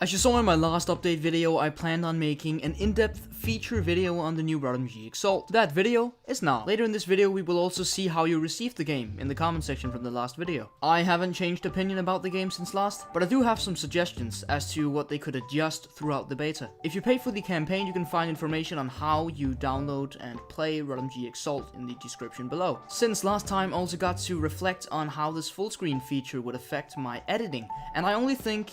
As you saw in my last update video, I planned on making an in-depth feature video on the new RotMG Exalt. That video is now. Later in this video we will also see how you received the game in the comment section from the last video. I haven't changed opinion about the game since last, but I do have some suggestions as to what they could adjust throughout the beta. If you pay for the campaign, you can find information on how you download and play RotMG Exalt in the description below. Since last time I also got to reflect on how this full screen feature would affect my editing, and I only think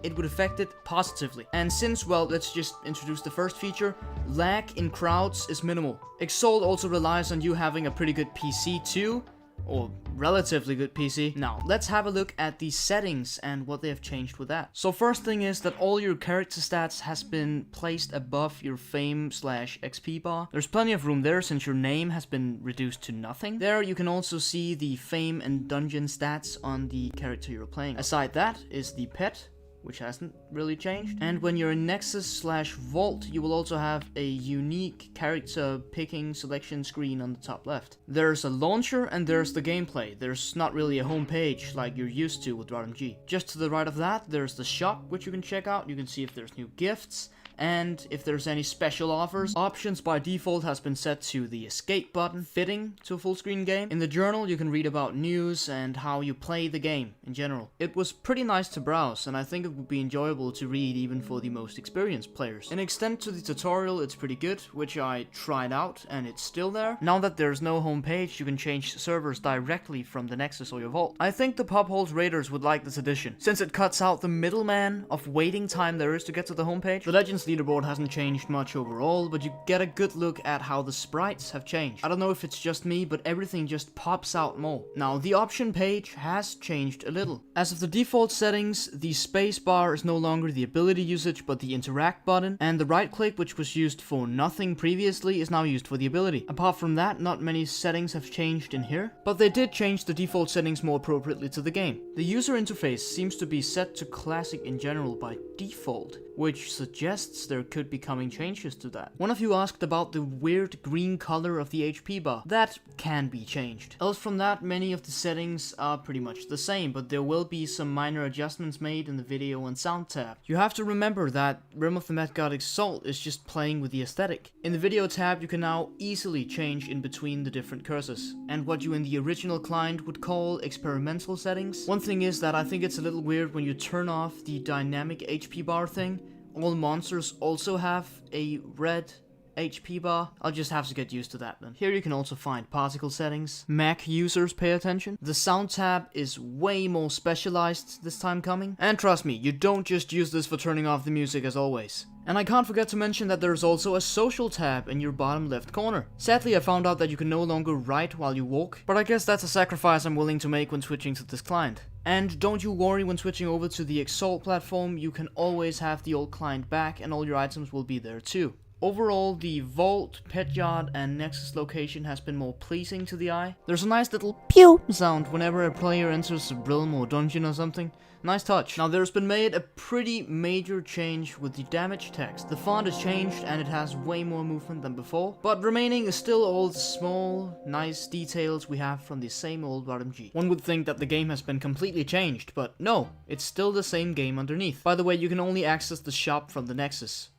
it would affect it positively. And since, well, let's just introduce the first feature, lag in crowds is minimal. Exalt also relies on you having a pretty good PC too, or relatively good PC. Now, let's have a look at the settings and what they have changed with that. So first thing is that all your character stats has been placed above your fame/XP bar. There's plenty of room there since your name has been reduced to nothing. There you can also see the fame and dungeon stats on the character you're playing. Aside that is the pet, which hasn't really changed. And when you're in Nexus/Vault, you will also have a unique character picking selection screen on the top left. There's a launcher and there's the gameplay. There's not really a home page like you're used to with RotMG. Just to the right of that, there's the shop, which you can check out. You can see if there's new gifts and if there's any special offers. Options by default has been set to the escape button, fitting to a full screen game. In the journal you can read about news and how you play the game in general. It was pretty nice to browse, and I think it would be enjoyable to read even for the most experienced players. In extent to the tutorial, it's pretty good, which I tried out and it's still there. Now that there's no home page, you can change servers directly from the Nexus or your Vault. I think the Popholes Raiders would like this addition, since it cuts out the middleman of waiting time there is to get to the homepage. The Legends leaderboard hasn't changed much overall, but you get a good look at how the sprites have changed. I don't know if it's just me, but everything just pops out more. Now, the option page has changed a little. As of the default settings, the space bar is no longer the ability usage, but the interact button, and the right click, which was used for nothing previously, is now used for the ability. Apart from that, not many settings have changed in here, but they did change the default settings more appropriately to the game. The user interface seems to be set to classic in general by default, which suggests there could be coming changes to that. One of you asked about the weird green color of the HP bar. That can be changed. Else from that, many of the settings are pretty much the same, but there will be some minor adjustments made in the video and sound tab. You have to remember that RotMG Exalt is just playing with the aesthetic. In the video tab, you can now easily change in between the different cursors, and what you in the original client would call experimental settings. One thing is that I think it's a little weird when you turn off the dynamic HP bar thing. All monsters also have a red HP bar. I'll just have to get used to that then. Here you can also find particle settings. Mac users pay attention. The sound tab is way more specialized this time coming. And trust me, you don't just use this for turning off the music as always. And I can't forget to mention that there's also a social tab in your bottom left corner. Sadly, I found out that you can no longer write while you walk, but I guess that's a sacrifice I'm willing to make when switching to this client. And don't you worry, when switching over to the Exalt platform, you can always have the old client back and all your items will be there too. Overall, the Vault, Pet Yard, and Nexus location has been more pleasing to the eye. There's a nice little pew sound whenever a player enters a realm or dungeon or something. Nice touch. Now, there's been made a pretty major change with the damage text. The font has changed and it has way more movement than before, but remaining is still all the small, nice details we have from the same old RotMG. One would think that the game has been completely changed, but no, it's still the same game underneath. By the way, you can only access the shop from the Nexus.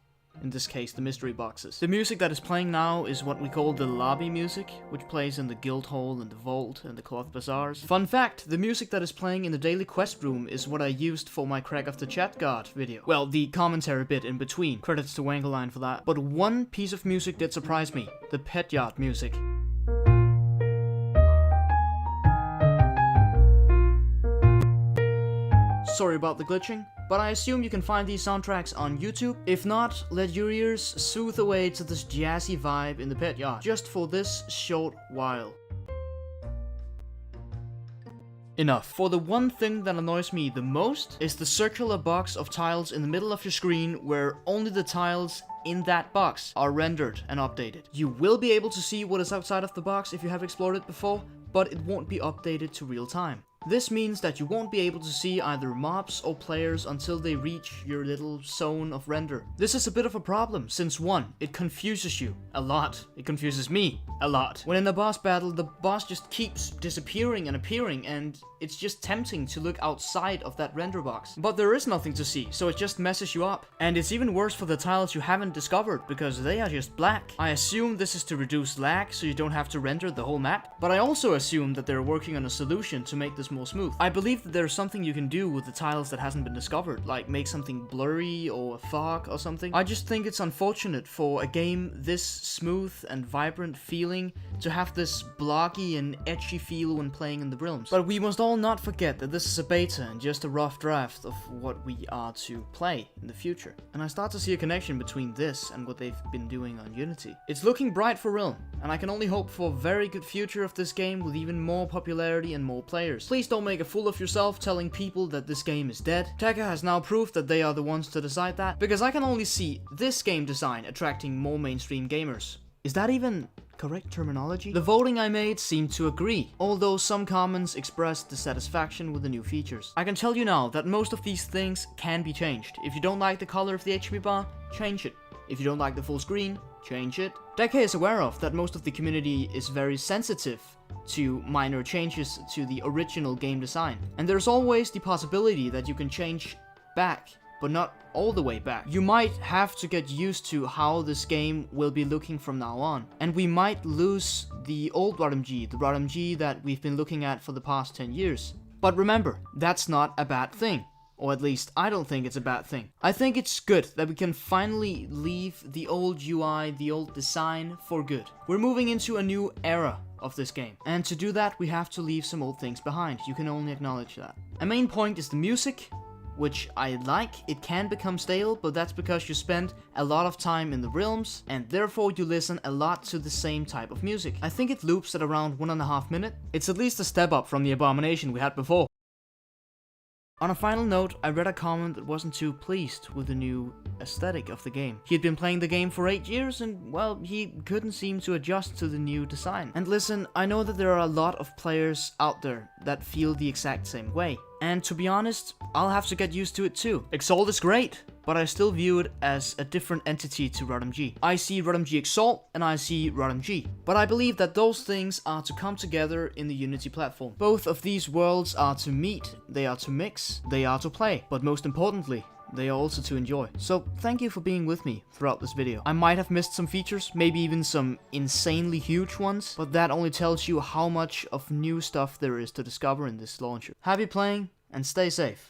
In this case, the mystery boxes. The music that is playing now is what we call the lobby music, which plays in the guild hall and the vault and the cloth bazaars. Fun fact, the music that is playing in the daily quest room is what I used for my Crack of the Chat God video. Well, the commentary bit in between. Credits to Wangleline for that. But one piece of music did surprise me. The Pet Yard music. Sorry about the glitching, but I assume you can find these soundtracks on YouTube. If not, let your ears soothe away to this jazzy vibe in the Pet Yard, just for this short while. Enough. For the one thing that annoys me the most is the circular box of tiles in the middle of your screen where only the tiles in that box are rendered and updated. You will be able to see what is outside of the box if you have explored it before, but it won't be updated to real time. This means that you won't be able to see either mobs or players until they reach your little zone of render. This is a bit of a problem, since 1, it confuses you a lot. It confuses me a lot. When in a boss battle, the boss just keeps disappearing and appearing, and it's just tempting to look outside of that render box. But there is nothing to see, so it just messes you up. And it's even worse for the tiles you haven't discovered, because they are just black. I assume this is to reduce lag, so you don't have to render the whole map. But I also assume that they're working on a solution to make this more smooth. I believe that there's something you can do with the tiles that hasn't been discovered, like make something blurry or fog or something. I just think it's unfortunate for a game this smooth and vibrant feeling to have this bloggy and edgy feel when playing in the realms. But we must all not forget that this is a beta and just a rough draft of what we are to play in the future. And I start to see a connection between this and what they've been doing on Unity. It's looking bright for Realm, and I can only hope for a very good future of this game with even more popularity and more players. Please don't make a fool of yourself telling people that this game is dead. Tekka has now proved that they are the ones to decide that, because I can only see this game design attracting more mainstream gamers. Is that even correct terminology? The voting I made seemed to agree, although some comments expressed dissatisfaction with the new features. I can tell you now that most of these things can be changed. If you don't like the color of the HP bar, change it. If you don't like the full screen, change it. Tekka is aware of that most of the community is very sensitive to minor changes to the original game design. And there's always the possibility that you can change back, but not all the way back. You might have to get used to how this game will be looking from now on. And we might lose the old RotMG, the RotMG that we've been looking at for the past 10 years. But remember, that's not a bad thing. Or at least, I don't think it's a bad thing. I think it's good that we can finally leave the old UI, the old design for good. We're moving into a new era of this game. And to do that, we have to leave some old things behind. You can only acknowledge that. A main point is the music, which I like. It can become stale, but that's because you spend a lot of time in the realms, and therefore you listen a lot to the same type of music. I think it loops at around 1.5 minutes. It's at least a step up from the abomination we had before. On a final note, I read a comment that wasn't too pleased with the new aesthetic of the game. He had been playing the game for 8 years and, well, he couldn't seem to adjust to the new design. And listen, I know that there are a lot of players out there that feel the exact same way. And to be honest, I'll have to get used to it too. Exalt is great, but I still view it as a different entity to RotMG. I see RotMG Exalt and I see RotMG. But I believe that those things are to come together in the Unity platform. Both of these worlds are to meet, they are to mix, they are to play. But most importantly, they are also to enjoy. So thank you for being with me throughout this video. I might have missed some features, maybe even some insanely huge ones, but that only tells you how much of new stuff there is to discover in this launcher. Happy playing and stay safe.